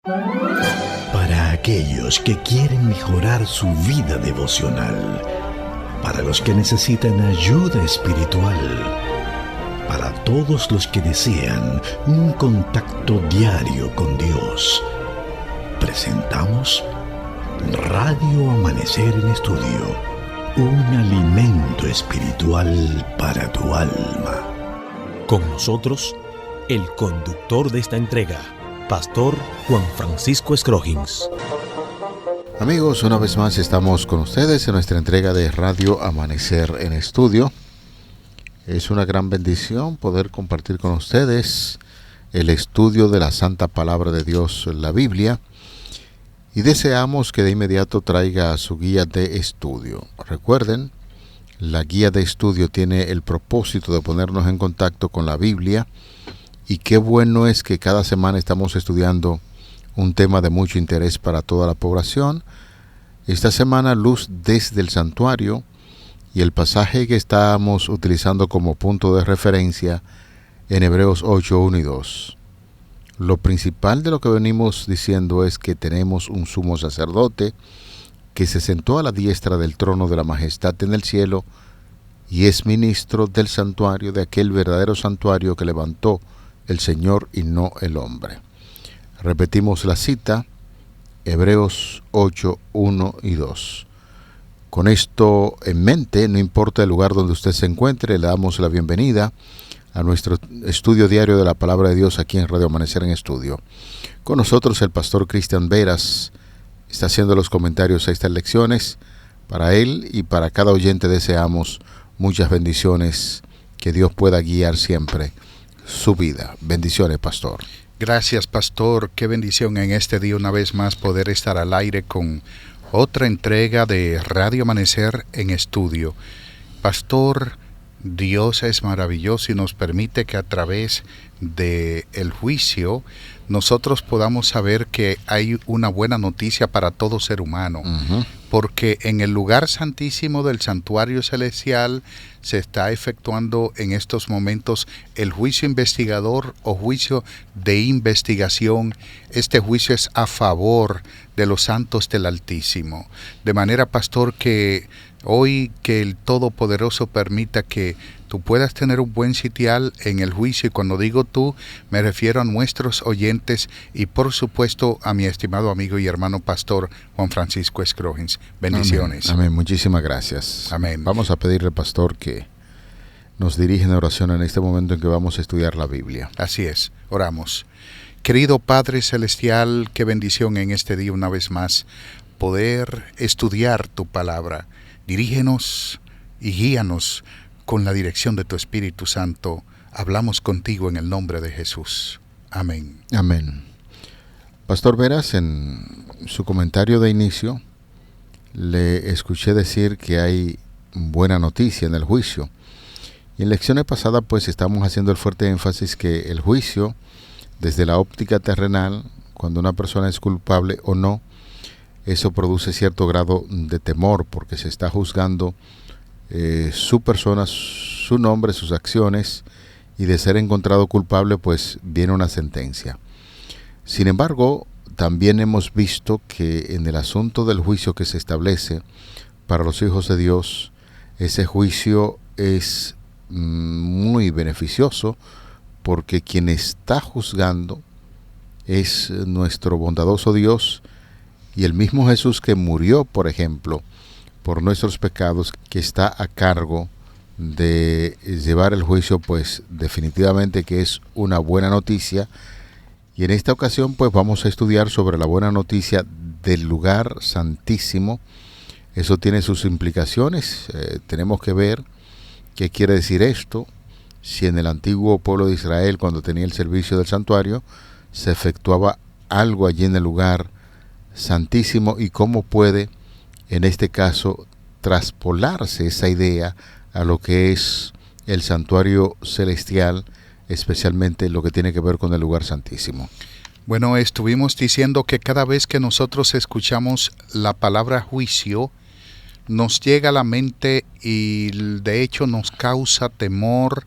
Para aquellos que quieren mejorar su vida devocional, para los que necesitan ayuda espiritual, para todos los que desean un contacto diario con Dios, presentamos Radio Amanecer en Estudio, un alimento espiritual para tu alma. Con nosotros, el conductor de esta entrega, Pastor Juan Francisco Scroggins. Amigos, una vez más estamos con ustedes en nuestra entrega de Radio Amanecer en Estudio. Es una gran bendición poder compartir con ustedes el estudio de la Santa Palabra de Dios, la Biblia, y deseamos que de inmediato traiga su guía de estudio. Recuerden, la guía de estudio tiene el propósito de ponernos en contacto con la Biblia, y qué bueno es que cada semana estamos estudiando un tema de mucho interés para toda la población. Esta semana, luz desde el santuario, y el pasaje que estamos utilizando como punto de referencia en Hebreos 8, 1 y 2. Lo principal de lo que venimos diciendo es que tenemos un sumo sacerdote que se sentó a la diestra del trono de la majestad en el cielo y es ministro del santuario, de aquel verdadero santuario que levantó el Señor y no el hombre. Repetimos la cita, Hebreos 8, 1 y 2. Con esto en mente, no importa el lugar donde usted se encuentre, le damos la bienvenida a nuestro estudio diario de la Palabra de Dios aquí en Radio Amanecer en Estudio. Con nosotros el pastor Cristian Veras está haciendo los comentarios a estas lecciones. Para él y para cada oyente deseamos muchas bendiciones, que Dios pueda guiar siempre su vida. Bendiciones, pastor. Gracias, pastor. Qué bendición en este día una vez más poder estar al aire con otra entrega de Radio Amanecer en Estudio. Pastor, Dios es maravilloso y nos permite que a través del juicio nosotros podamos saber que hay una buena noticia para todo ser humano. Porque en el lugar santísimo del santuario celestial se está efectuando en estos momentos el juicio investigador o juicio de investigación. Este juicio es a favor de los santos del Altísimo. De manera, pastor, que hoy que el Todopoderoso permita que tú puedas tener un buen sitial en el juicio, y cuando digo tú, me refiero a nuestros oyentes y por supuesto a mi estimado amigo y hermano pastor Juan Francisco Scroggins. Bendiciones. Amén. Amén. Muchísimas gracias. Amén. Vamos a pedirle, pastor, que nos dirija en oración en este momento en que vamos a estudiar la Biblia. Así es, oramos. Querido Padre Celestial, qué bendición en este día una vez más poder estudiar tu palabra. Dirígenos y guíanos con la dirección de tu Espíritu Santo. Hablamos contigo en el nombre de Jesús. Amén. Amén. Pastor Veras, en su comentario de inicio, le escuché decir que hay buena noticia en el juicio. Y en lecciones pasadas, pues, estamos haciendo el fuerte énfasis que el juicio, desde la óptica terrenal, cuando una persona es culpable o no, eso produce cierto grado de temor, porque se está juzgando su persona, su nombre, sus acciones, y de ser encontrado culpable, pues viene una sentencia. Sin embargo, también hemos visto que en el asunto del juicio que se establece para los hijos de Dios, ese juicio es muy beneficioso, porque quien está juzgando es nuestro bondadoso Dios, y el mismo Jesús que murió, por ejemplo, por nuestros pecados, que está a cargo de llevar el juicio, pues definitivamente que es una buena noticia. Y en esta ocasión, pues vamos a estudiar sobre la buena noticia del lugar santísimo. Eso tiene sus implicaciones. Tenemos que ver qué quiere decir esto. Si en el antiguo pueblo de Israel, cuando tenía el servicio del santuario, se efectuaba algo allí en el lugar santísimo, y cómo puede, en este caso, traspolarse esa idea a lo que es el santuario celestial, especialmente lo que tiene que ver con el lugar santísimo. Bueno, estuvimos diciendo que cada vez que nosotros escuchamos la palabra juicio, nos llega a la mente y de hecho nos causa temor,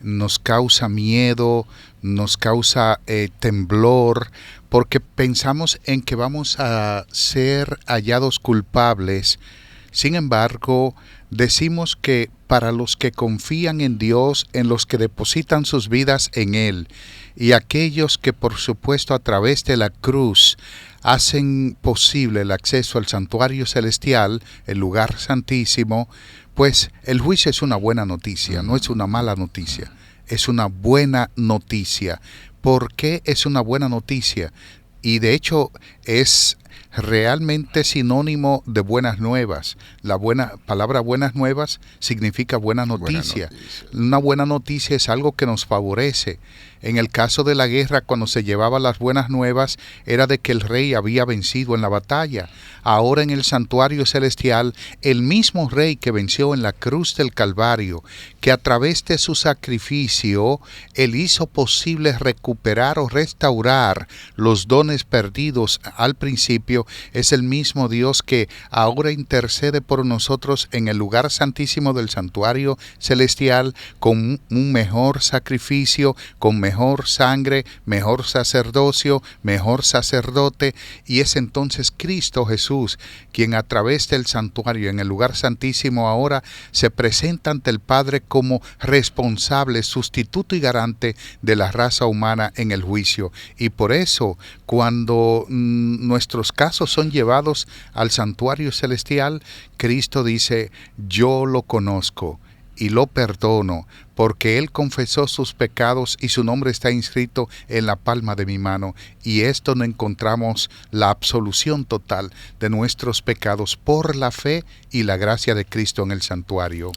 nos causa miedo, nos causa temblor, porque pensamos en que vamos a ser hallados culpables. Sin embargo, decimos que para los que confían en Dios, en los que depositan sus vidas en Él, y aquellos que por supuesto a través de la cruz hacen posible el acceso al santuario celestial, el lugar santísimo, pues el juicio es una buena noticia, no es una mala noticia, es una buena noticia. ¿Por qué es una buena noticia? Y de hecho es realmente sinónimo de buenas nuevas. La palabra buenas nuevas significa buena noticia. Una buena noticia es algo que nos favorece. En el caso de la guerra, cuando se llevaba las buenas nuevas, era de que el rey había vencido en la batalla. Ahora en el santuario celestial, el mismo rey que venció en la cruz del Calvario, que a través de su sacrificio, él hizo posible recuperar o restaurar los dones perdidos al principio, es el mismo Dios que ahora intercede por nosotros en el lugar santísimo del santuario celestial con un mejor sacrificio, con mejor sangre, mejor sacerdocio, mejor sacerdote, y es entonces Cristo Jesús quien a través del santuario en el lugar santísimo ahora se presenta ante el Padre como responsable, sustituto y garante de la raza humana en el juicio. Y por eso, cuando nuestros casos son llevados al santuario celestial, Cristo dice: yo lo conozco y lo perdono, porque Él confesó sus pecados y su nombre está inscrito en la palma de mi mano. Y esto no encontramos la absolución total de nuestros pecados por la fe y la gracia de Cristo en el santuario.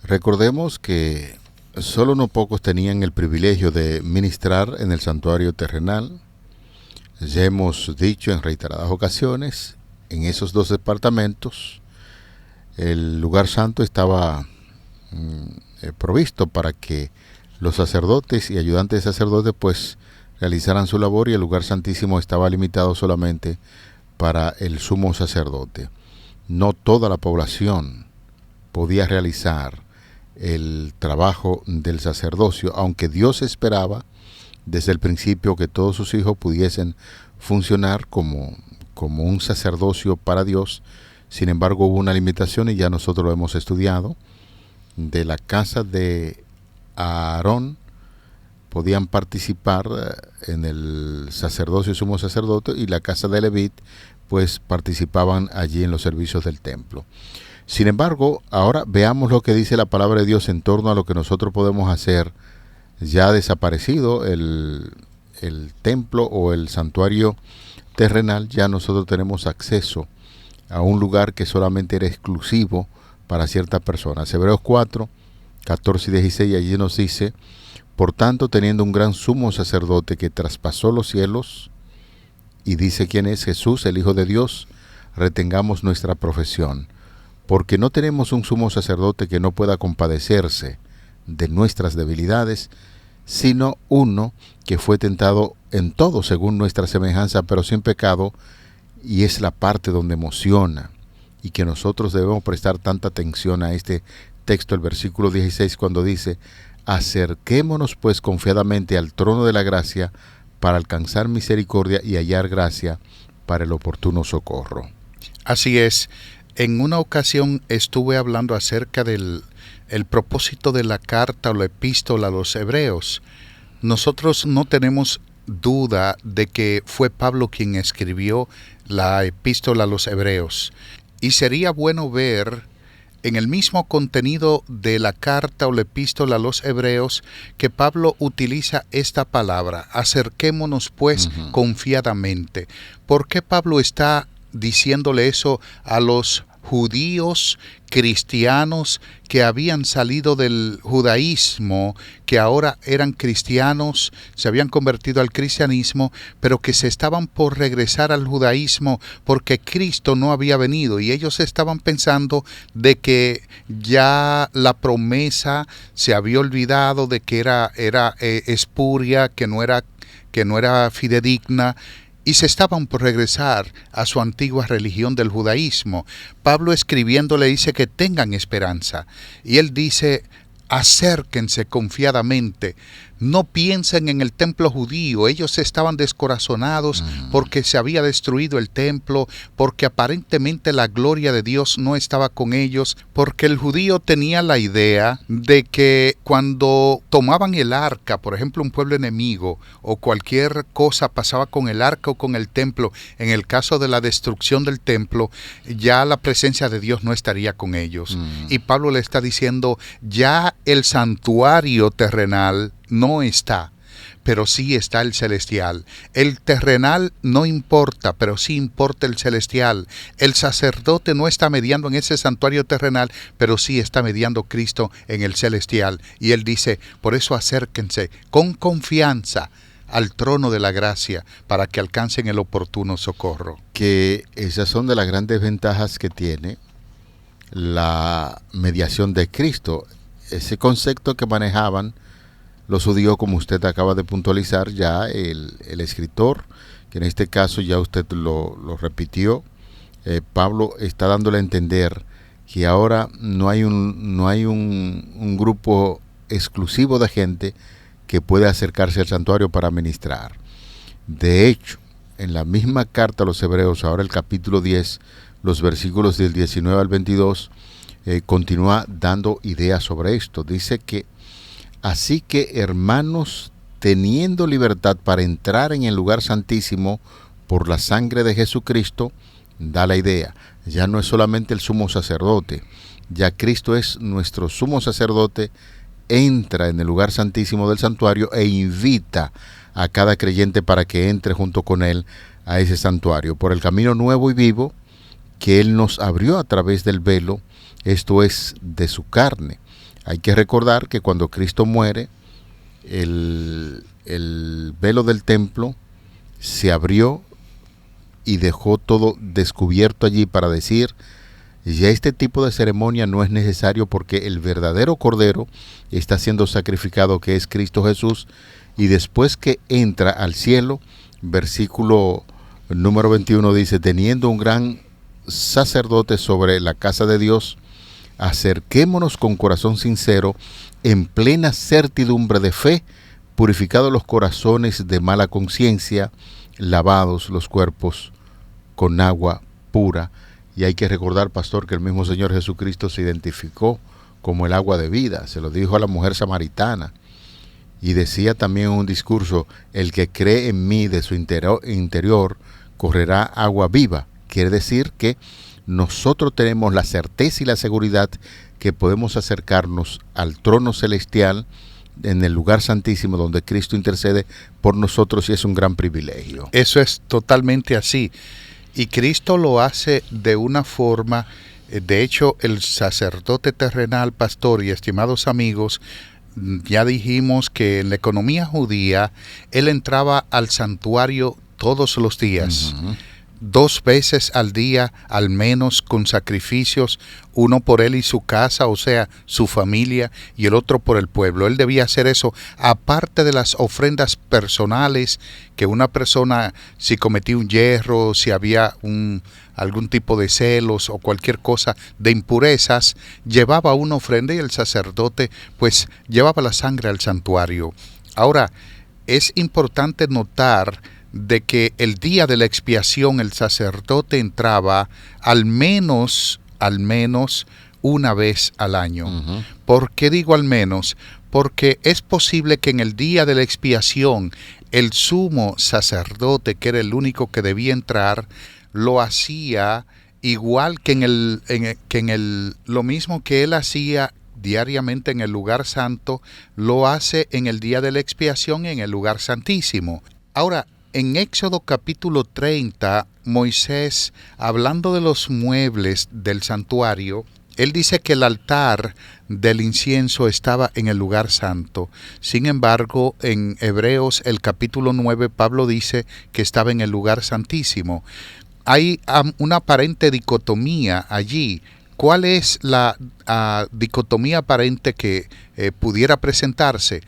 Recordemos que solo unos pocos tenían el privilegio de ministrar en el santuario terrenal. Ya hemos dicho en reiteradas ocasiones, en esos 2 departamentos, el lugar santo estaba provisto para que los sacerdotes y ayudantes de sacerdotes pues realizaran su labor, y el lugar santísimo estaba limitado solamente para el sumo sacerdote. No toda la población podía realizar el trabajo del sacerdocio, aunque Dios esperaba desde el principio que todos sus hijos pudiesen funcionar como un sacerdocio para Dios. Sin embargo, hubo una limitación, y ya nosotros lo hemos estudiado. De la casa de Aarón podían participar en el sacerdocio sumo sacerdote, y la casa de Levit pues participaban allí en los servicios del templo. Sin embargo, ahora veamos lo que dice la palabra de Dios en torno a lo que nosotros podemos hacer. Ya desaparecido el templo o el santuario terrenal, ya nosotros tenemos acceso a un lugar que solamente era exclusivo para ciertas personas. Hebreos 4, 14 y 16, allí nos dice: por tanto, teniendo un gran sumo sacerdote que traspasó los cielos, y dice quién es: Jesús, el Hijo de Dios, retengamos nuestra profesión, porque no tenemos un sumo sacerdote que no pueda compadecerse de nuestras debilidades, sino uno que fue tentado en todo según nuestra semejanza, pero sin pecado. Y es la parte donde emociona y que nosotros debemos prestar tanta atención a este texto, el versículo 16, cuando dice: acerquémonos pues confiadamente al trono de la gracia para alcanzar misericordia y hallar gracia para el oportuno socorro. Así es. En una ocasión estuve hablando acerca del propósito de la carta o la epístola a los hebreos. Nosotros no tenemos duda de que fue Pablo quien escribió la epístola a los hebreos. Y sería bueno ver en el mismo contenido de la carta o la epístola a los hebreos que Pablo utiliza esta palabra: acerquémonos pues confiadamente. ¿Por qué Pablo está diciéndole eso a los judíos cristianos que habían salido del judaísmo, que ahora eran cristianos, se habían convertido al cristianismo, pero que se estaban por regresar al judaísmo porque Cristo no había venido, y ellos estaban pensando de que ya la promesa se había olvidado, de que era espuria, que no era fidedigna, y se estaban por regresar a su antigua religión del judaísmo. Pablo escribiendo le dice que tengan esperanza. Y él dice: acérquense confiadamente. No piensen en el templo judío. Ellos estaban descorazonados porque se había destruido el templo, porque aparentemente la gloria de Dios no estaba con ellos, porque el judío tenía la idea de que cuando tomaban el arca, por ejemplo, un pueblo enemigo, o cualquier cosa pasaba con el arca o con el templo, en el caso de la destrucción del templo, ya la presencia de Dios no estaría con ellos. Y Pablo le está diciendo, ya el santuario terrenal no está, pero sí está el celestial. El terrenal no importa, pero sí importa el celestial. El sacerdote no está mediando en ese santuario terrenal, pero sí está mediando Cristo en el celestial. Y él dice, por eso acérquense con confianza al trono de la gracia para que alcancen el oportuno socorro. Que esas son de las grandes ventajas que tiene la mediación de Cristo. Ese concepto que manejaban los judíos, como usted acaba de puntualizar, ya el escritor, que en este caso ya usted lo repitió, Pablo está dándole a entender que ahora no hay un grupo exclusivo de gente que puede acercarse al santuario para ministrar. De hecho, en la misma carta a los Hebreos, ahora el capítulo 10, los versículos del 19 al 22, continúa dando ideas sobre esto. Dice que así que, hermanos, teniendo libertad para entrar en el lugar santísimo por la sangre de Jesucristo, da la idea, ya no es solamente el sumo sacerdote, ya Cristo es nuestro sumo sacerdote, entra en el lugar santísimo del santuario e invita a cada creyente para que entre junto con él a ese santuario, por el camino nuevo y vivo que él nos abrió a través del velo, esto es, de su carne. Hay que recordar que cuando Cristo muere, el velo del templo se abrió y dejó todo descubierto allí para decir, ya este tipo de ceremonia no es necesario porque el verdadero Cordero está siendo sacrificado, que es Cristo Jesús, y después que entra al cielo, versículo número 21 dice, teniendo un gran sacerdote sobre la casa de Dios, acerquémonos con corazón sincero, en plena certidumbre de fe, purificados los corazones de mala conciencia, lavados los cuerpos con agua pura. Y hay que recordar, pastor, que el mismo Señor Jesucristo se identificó como el agua de vida. Se lo dijo a la mujer samaritana. Y decía también en un discurso, el que cree en mí de su interior correrá agua viva. Quiere decir que nosotros tenemos la certeza y la seguridad que podemos acercarnos al trono celestial en el lugar santísimo donde Cristo intercede por nosotros, y es un gran privilegio. Eso es totalmente así. Y Cristo lo hace de una forma, de hecho, el sacerdote terrenal, pastor y estimados amigos, ya dijimos que en la economía judía, él entraba al santuario todos los días. 2 veces al día, al menos, con sacrificios, uno por él y su casa, o sea, su familia, y el otro por el pueblo. Él debía hacer eso, aparte de las ofrendas personales, que una persona, si cometía un yerro, si había algún tipo de celos o cualquier cosa de impurezas, llevaba una ofrenda y el sacerdote, pues, llevaba la sangre al santuario. Ahora, es importante notar de que el día de la expiación el sacerdote entraba al menos una vez al año. ¿Por qué digo al menos? Porque es posible que en el día de la expiación el sumo sacerdote, que era el único que debía entrar, lo hacía igual que lo mismo que él hacía diariamente en el lugar santo, lo hace en el día de la expiación en el lugar santísimo. Ahora, en Éxodo capítulo 30, Moisés, hablando de los muebles del santuario, él dice que el altar del incienso estaba en el lugar santo. Sin embargo, en Hebreos, el capítulo 9, Pablo dice que estaba en el lugar santísimo. Hay una aparente dicotomía allí. ¿Cuál es la dicotomía aparente que pudiera presentarse?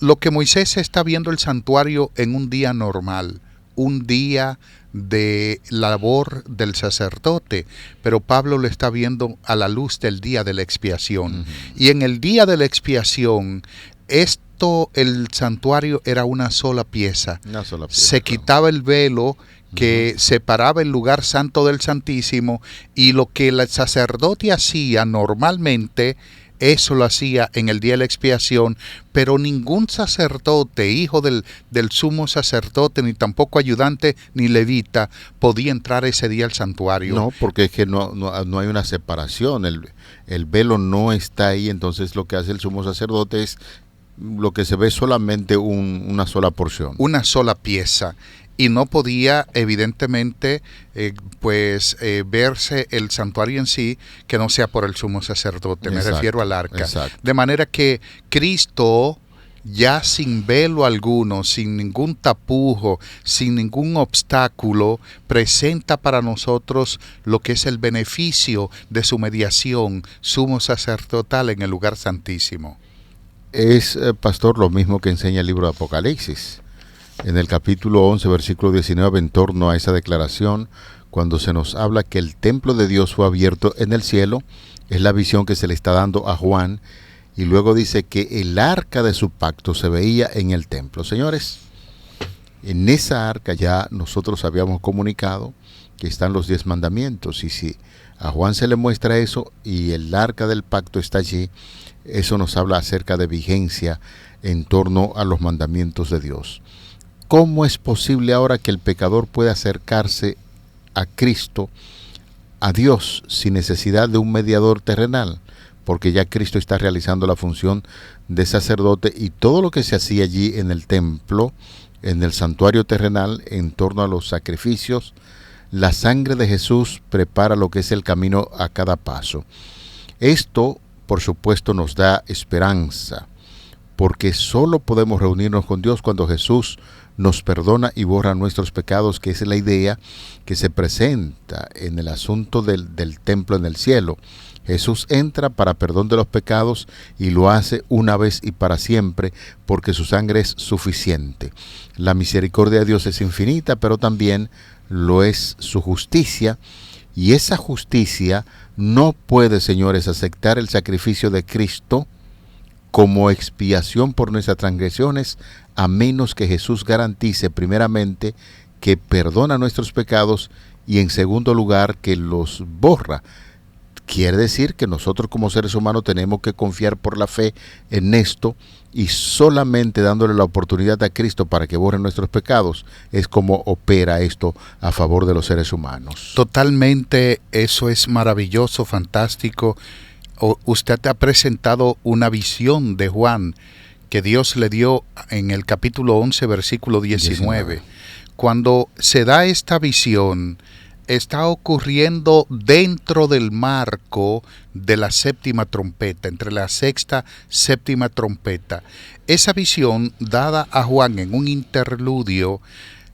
Lo que Moisés está viendo el santuario en un día normal, un día de la labor del sacerdote, pero Pablo lo está viendo a la luz del día de la expiación. Y en el día de la expiación, el santuario era una sola pieza. Se quitaba el velo que separaba el lugar santo del Santísimo, y lo que el sacerdote hacía normalmente, eso lo hacía en el día de la expiación, pero ningún sacerdote, hijo del sumo sacerdote, ni tampoco ayudante ni levita, podía entrar ese día al santuario. No, porque es que no hay una separación, el velo no está ahí, entonces lo que hace el sumo sacerdote es lo que se ve solamente una sola porción. Una sola pieza. Y no podía, evidentemente, verse el santuario en sí, que no sea por el sumo sacerdote. Me refiero al arca. Exacto. De manera que Cristo, ya sin velo alguno, sin ningún tapujo, sin ningún obstáculo, presenta para nosotros lo que es el beneficio de su mediación sumo sacerdotal en el lugar santísimo. Es, pastor, lo mismo que enseña el libro de Apocalipsis. En el capítulo 11, versículo 19, en torno a esa declaración, cuando se nos habla que el templo de Dios fue abierto en el cielo, es la visión que se le está dando a Juan, y luego dice que el arca de su pacto se veía en el templo. Señores, en esa arca ya nosotros habíamos comunicado que están los 10 mandamientos, y si a Juan se le muestra eso y el arca del pacto está allí, eso nos habla acerca de vigencia en torno a los mandamientos de Dios. ¿Cómo es posible ahora que el pecador pueda acercarse a Cristo, a Dios, sin necesidad de un mediador terrenal? Porque ya Cristo está realizando la función de sacerdote, y todo lo que se hacía allí en el templo, en el santuario terrenal, en torno a los sacrificios, la sangre de Jesús prepara lo que es el camino a cada paso. Esto, por supuesto, nos da esperanza, porque solo podemos reunirnos con Dios cuando Jesús nos perdona y borra nuestros pecados, que es la idea que se presenta en el asunto del templo en el cielo. Jesús entra para perdón de los pecados y lo hace una vez y para siempre, porque su sangre es suficiente. La misericordia de Dios es infinita, pero también lo es su justicia, y esa justicia no puede, señores, aceptar el sacrificio de Cristo como expiación por nuestras transgresiones, a menos que Jesús garantice primeramente que perdona nuestros pecados y en segundo lugar que los borra. Quiere decir que nosotros como seres humanos tenemos que confiar por la fe en esto, y solamente dándole la oportunidad a Cristo para que borre nuestros pecados es como opera esto a favor de los seres humanos. Totalmente, eso es maravilloso, fantástico. Usted ha presentado una visión de Juan que Dios le dio en el capítulo 11, versículo 19. Cuando se da esta visión, está ocurriendo dentro del marco de la séptima trompeta, entre la sexta y séptima trompeta. Esa visión dada a Juan en un interludio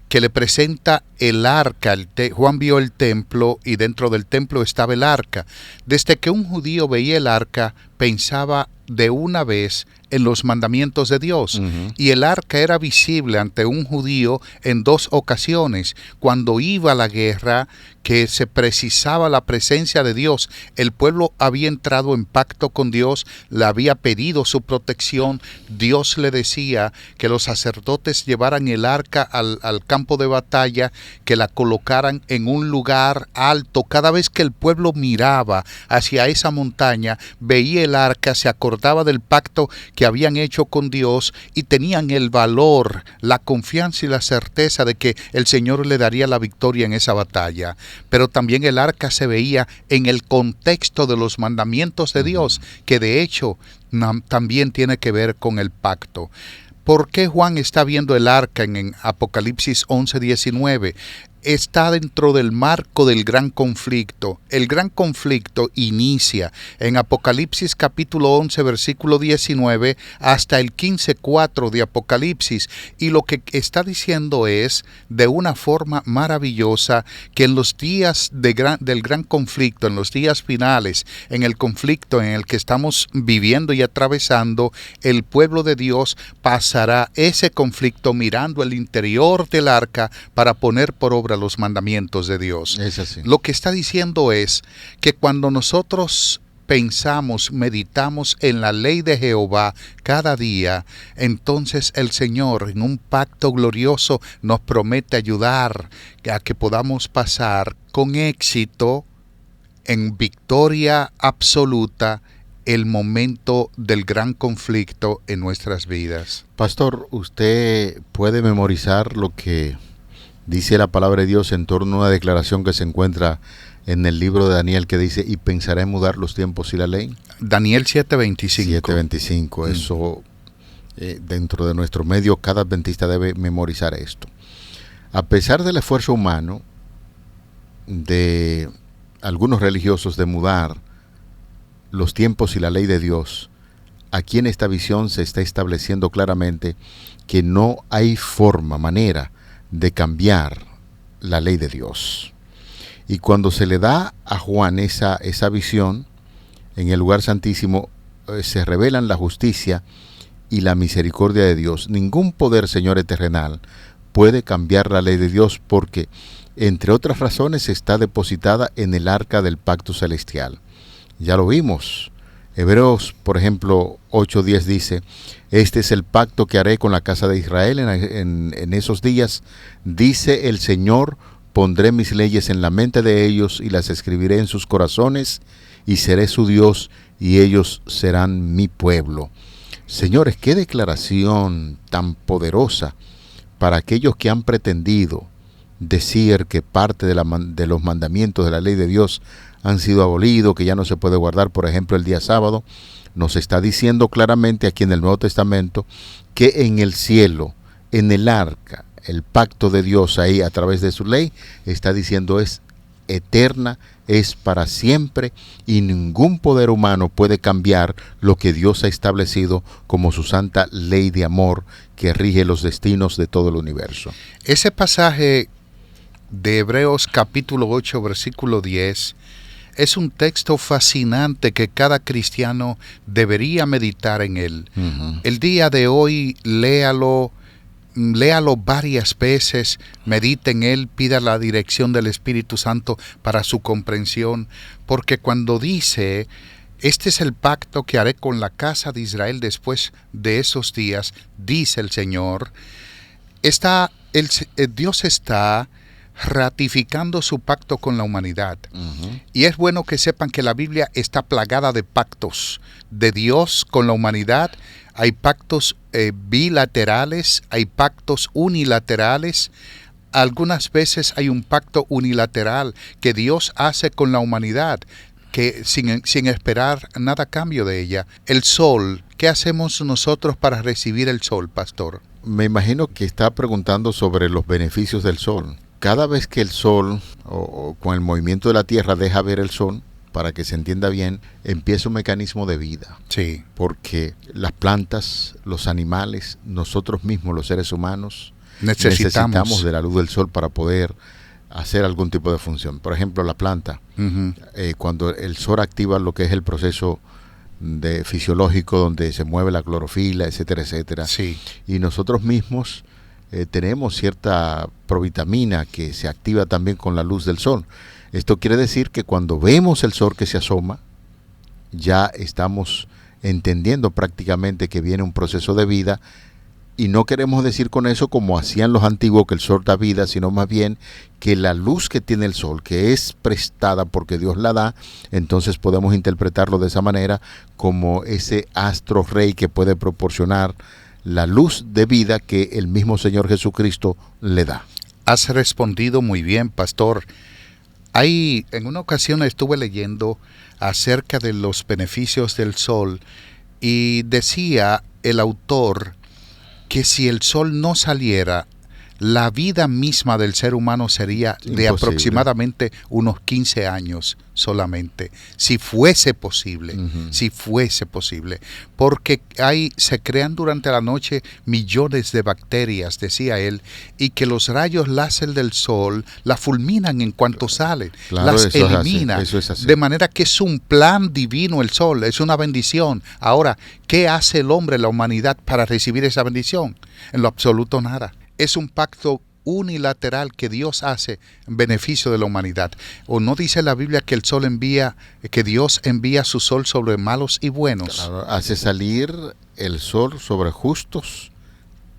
que le presenta el arca. Juan vio el templo y dentro del templo estaba el arca. Desde que un judío veía el arca, pensaba de una vez en los mandamientos de Dios. Y el arca era visible ante un judío en 2 ocasiones. Cuando iba a la guerra, que se precisaba la presencia de Dios, el pueblo había entrado en pacto con Dios, le había pedido su protección. Dios le decía que los sacerdotes llevaran el arca al campo de batalla, que la colocaran en un lugar alto. Cada vez que el pueblo miraba hacia esa montaña, veía el arca, se acordaba del pacto que habían hecho con Dios, y tenían el valor, la confianza y la certeza de que el Señor le daría la victoria en esa batalla. Pero también el arca se veía en el contexto de los mandamientos de Dios, que de hecho también tiene que ver con el pacto. ¿Por qué Juan está viendo el arca en Apocalipsis 11:19? Está dentro del marco del gran conflicto. El gran conflicto inicia en Apocalipsis capítulo 11, versículo 19, hasta el 15:4 de Apocalipsis. Y lo que está diciendo es, de una forma maravillosa, que en los días del gran conflicto, en los días finales, en el conflicto en el que estamos viviendo y atravesando, el pueblo de Dios pasará ese conflicto mirando el interior del arca para poner por obra sobre los mandamientos de Dios. Es así. Lo que está diciendo es que cuando nosotros pensamos, meditamos en la ley de Jehová cada día, entonces el Señor en un pacto glorioso nos promete ayudar a que podamos pasar con éxito, en victoria absoluta, el momento del gran conflicto en nuestras vidas. Pastor, ¿usted puede memorizar lo que dice la palabra de Dios en torno a una declaración que se encuentra en el libro de Daniel que dice, y pensará en mudar los tiempos y la ley? Daniel 7:25. 7:25, eso dentro de nuestro medio, cada adventista debe memorizar esto. A pesar del esfuerzo humano de algunos religiosos de mudar los tiempos y la ley de Dios, aquí en esta visión se está estableciendo claramente que no hay manera de cambiar la ley de Dios. Y cuando se le da a Juan esa visión, en el lugar santísimo se revelan la justicia y la misericordia de Dios. Ningún poder, Señor, terrenal puede cambiar la ley de Dios porque, entre otras razones, está depositada en el arca del pacto celestial. Ya lo vimos. Hebreos, por ejemplo, 8:10 dice, este es el pacto que haré con la casa de Israel en esos días, dice el Señor, pondré mis leyes en la mente de ellos y las escribiré en sus corazones y seré su Dios y ellos serán mi pueblo. Señores, qué declaración tan poderosa para aquellos que han pretendido decir que parte de los mandamientos de la ley de Dios han sido abolidos, que ya no se puede guardar, por ejemplo, el día sábado. Nos está diciendo claramente aquí en el Nuevo Testamento que en el cielo, en el arca, el pacto de Dios ahí a través de su ley, está diciendo es eterna, es para siempre y ningún poder humano puede cambiar lo que Dios ha establecido como su santa ley de amor que rige los destinos de todo el universo. Ese pasaje de Hebreos capítulo 8, versículo 10, es un texto fascinante que cada cristiano debería meditar en él. Uh-huh. El día de hoy léalo varias veces, medite en él, pida la dirección del Espíritu Santo para su comprensión, porque cuando dice, este es el pacto que haré con la casa de Israel después de esos días, dice el Señor, Dios está ratificando su pacto con la humanidad. Uh-huh. Y es bueno que sepan que la Biblia está plagada de pactos de Dios con la humanidad. Hay pactos bilaterales, hay pactos unilaterales. Algunas veces hay un pacto unilateral que Dios hace con la humanidad, que sin esperar nada a cambio de ella. El sol, ¿qué hacemos nosotros para recibir el sol, pastor? Me imagino que está preguntando sobre los beneficios del sol. Cada vez que el sol, o con el movimiento de la tierra, deja ver el sol, para que se entienda bien, empieza un mecanismo de vida. Sí. Porque las plantas, los animales, nosotros mismos, los seres humanos, necesitamos de la luz del sol para poder hacer algún tipo de función. Por ejemplo, la planta, uh-huh. Cuando el sol activa lo que es el proceso fisiológico donde se mueve la clorofila, etcétera, etcétera. Sí. Y nosotros mismos tenemos cierta provitamina que se activa también con la luz del sol. Esto quiere decir que cuando vemos el sol que se asoma, ya estamos entendiendo prácticamente que viene un proceso de vida, y no queremos decir con eso, como hacían los antiguos, que el sol da vida, sino más bien que la luz que tiene el sol, que es prestada porque Dios la da, entonces podemos interpretarlo de esa manera, como ese astro rey que puede proporcionar la luz de vida que el mismo Señor Jesucristo le da. Has respondido muy bien, pastor. En una ocasión estuve leyendo acerca de los beneficios del sol y decía el autor que si el sol no saliera, la vida misma del ser humano sería imposible, de aproximadamente unos 15 años solamente, si fuese posible, uh-huh. si fuese posible, porque se crean durante la noche millones de bacterias, decía él, y que los rayos láser del sol las fulminan en cuanto salen, claro, las elimina, eso es así. De manera que es un plan divino el sol, es una bendición. Ahora, ¿qué hace el hombre, la humanidad, para recibir esa bendición? En lo absoluto nada. Es un pacto unilateral que Dios hace en beneficio de la humanidad. ¿O no dice la Biblia que que Dios envía su sol sobre malos y buenos? Claro, hace salir el sol sobre justos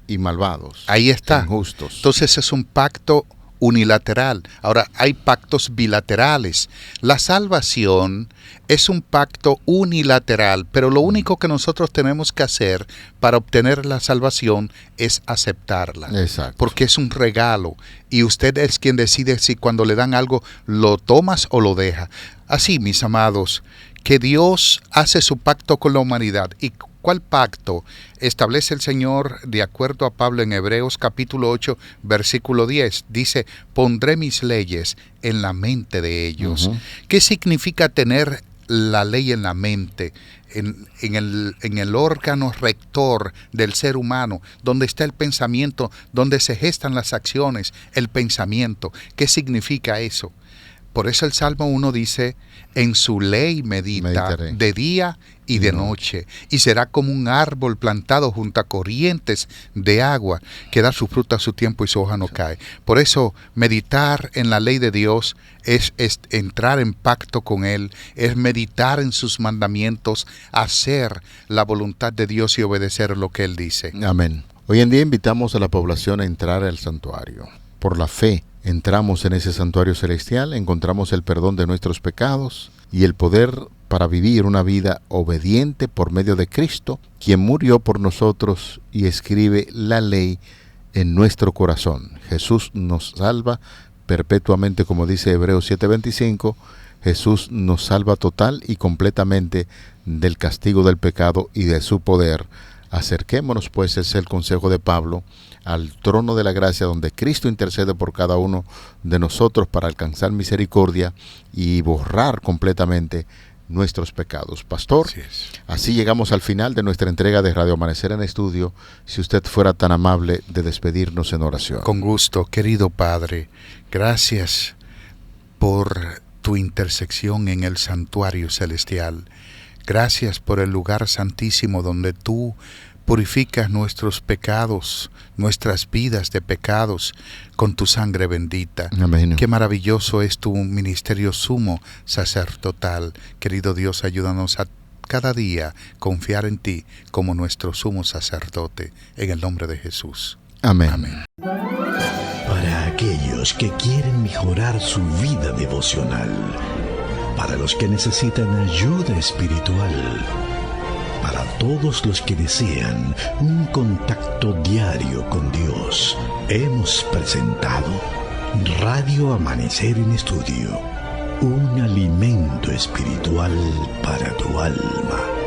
y malvados. Ahí está. Injustos. Entonces es un pacto unilateral. Ahora, hay pactos bilaterales. La salvación es un pacto unilateral, pero lo único que nosotros tenemos que hacer para obtener la salvación es aceptarla. Exacto. Porque es un regalo y usted es quien decide si cuando le dan algo lo tomas o lo deja. Así, mis amados, que Dios hace su pacto con la humanidad. ¿Y cuál pacto establece el Señor de acuerdo a Pablo en Hebreos capítulo 8, versículo 10? Dice, pondré mis leyes en la mente de ellos. Uh-huh. ¿Qué significa tener la ley en la mente? En el órgano rector del ser humano, donde está el pensamiento, donde se gestan las acciones, el pensamiento. ¿Qué significa eso? Por eso el Salmo 1 dice, en su ley meditaré de día y de noche, y será como un árbol plantado junto a corrientes de agua, que da su fruto a su tiempo y su hoja no cae. Por eso meditar en la ley de Dios es entrar en pacto con Él, es meditar en sus mandamientos, hacer la voluntad de Dios y obedecer lo que Él dice. Amén. Hoy en día invitamos a la población a entrar al santuario. Por la fe entramos en ese santuario celestial, encontramos el perdón de nuestros pecados y el poder para vivir una vida obediente por medio de Cristo, quien murió por nosotros y escribe la ley en nuestro corazón. Jesús nos salva perpetuamente, como dice Hebreos 7:25, Jesús nos salva total y completamente del castigo del pecado y de su poder. Acerquémonos, pues, es el consejo de Pablo, al trono de la gracia, donde Cristo intercede por cada uno de nosotros para alcanzar misericordia y borrar completamente nuestros pecados. Pastor, así llegamos al final de nuestra entrega de Radio Amanecer en Estudio. Si usted fuera tan amable de despedirnos en oración. Con gusto, querido Padre, gracias por tu intersección en el santuario celestial. Gracias por el lugar santísimo donde tú purificas nuestros pecados, nuestras vidas de pecados con tu sangre bendita. Amén. Qué maravilloso es tu ministerio sumo sacerdotal. Querido Dios, ayúdanos a cada día confiar en ti como nuestro sumo sacerdote. En el nombre de Jesús. Amén. Amén. Para aquellos que quieren mejorar su vida devocional, para los que necesitan ayuda espiritual, para todos los que desean un contacto diario con Dios, hemos presentado Radio Amanecer en Estudio, un alimento espiritual para tu alma.